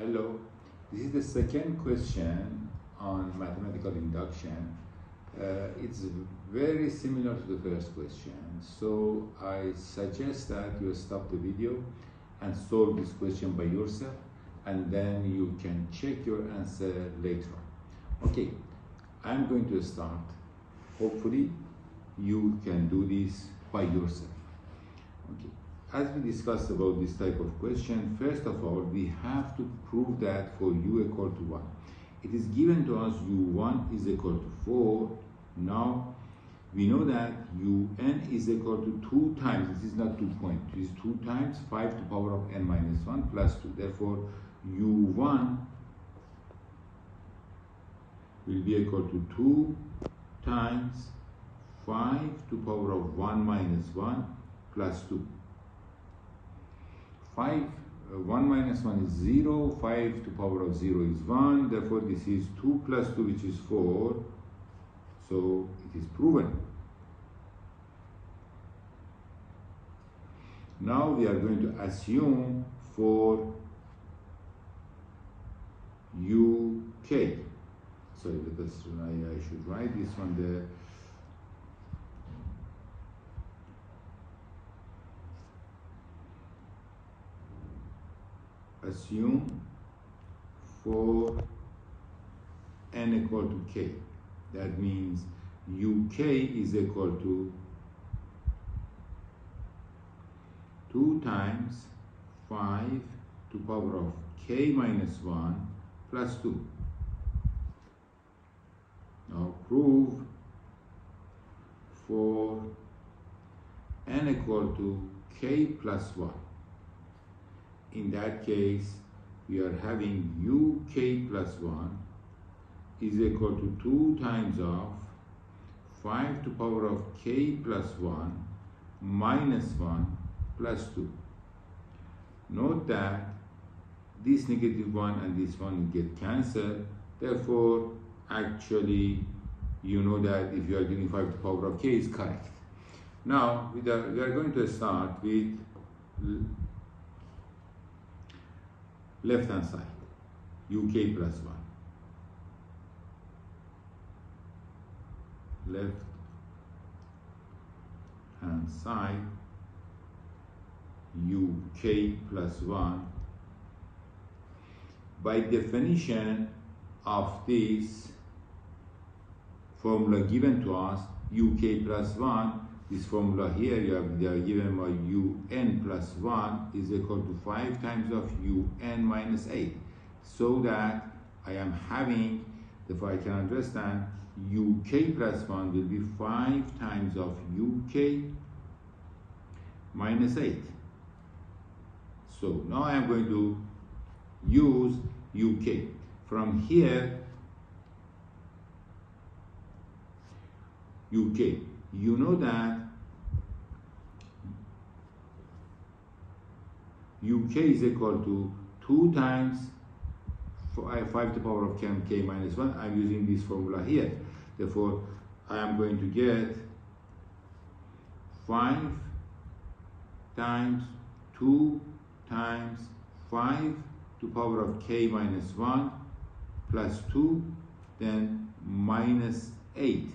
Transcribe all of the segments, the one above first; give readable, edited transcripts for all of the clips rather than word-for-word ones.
Hello, this is the second question on mathematical induction. It's very similar to the first question, so I suggest that you stop the video and solve this question by yourself, and then you can check your answer later on. Okay, I'm going to start. Hopefully you can do this by yourself. Okay. As we discussed about this type of question, first of all, we have to prove that for u equal to 1. It is given to us u1 is equal to 4. Now, we know that un is equal to 2 times, this is not 2 points, this is 2 times 5 to the power of n minus 1 plus 2. Therefore, u1 will be equal to 2 times 5 to the power of 1 minus 1 plus 2. 1 minus 1 is 0, 5 to the power of 0 is 1, therefore this is 2 plus 2, which is 4, so it is proven. Now we are going to assume for uk. Sorry, I should write this one there. Assume for n equal to k. That means uk is equal to 2 times 5 to the power of k minus 1 plus 2. Now prove for n equal to k plus 1. In that case, we are having uk plus 1 is equal to 2 times of 5 to the power of k plus 1 minus 1 plus 2. Note that this negative 1 and this 1 will get cancelled. Therefore, actually, you know that if you are getting 5 to the power of k is correct. Now, we are going to start with left hand side, uk plus 1. Left hand side, uk plus 1. By definition of this formula given to us, uk plus 1, this formula here they are given by un plus 1 is equal to 5 times of un minus 8. So that I am having, if I can understand, uk plus 1 will be 5 times of uk minus 8. So now I am going to use uk. From here, uk, you know that uk is equal to 2 times 5 to the power of k minus 1. I'm using this formula here. Therefore, I am going to get 5 times 2 times 5 to the power of k minus 1 plus 2, then minus 8.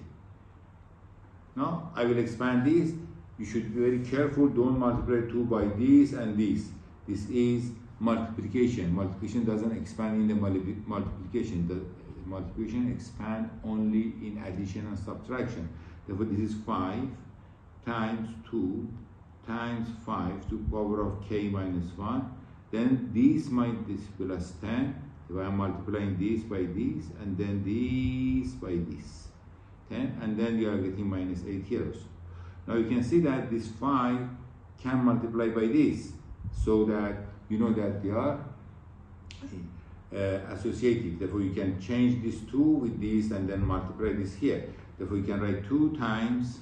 Now, I will expand this. You should be very careful. Don't multiply 2 by this and this. This is multiplication. Multiplication doesn't expand in the multiplication. The multiplication expands only in addition and subtraction. Therefore, this is 5 times 2 times 5 to the power of k minus 1. Then this plus 10. So I am multiplying this by this, and then this by this. 10, and then you are getting minus 8 here also. Now you can see that this 5 can multiply by this, so that you know that they are associative. Therefore, you can change this 2 with this and then multiply this here. Therefore, you can write 2 times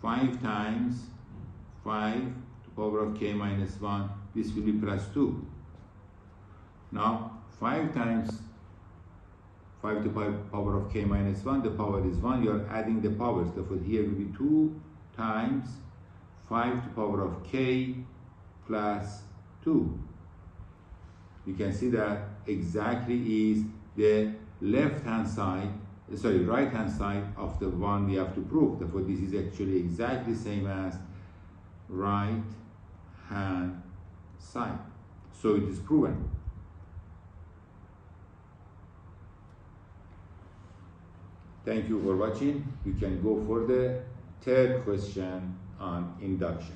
5 to the power of k minus 1. This will be plus 2. Now, 5 times 5 to the power of k minus 1, the power is 1, you are adding the powers. Therefore, here will be 2 times 5 to the power of k plus 2. you can see that exactly is the left-hand side, sorry, right-hand side of the one we have to prove. Therefore, this is actually exactly the same as right-hand side. So it is proven. Thank you for watching. We can go for the third question on induction.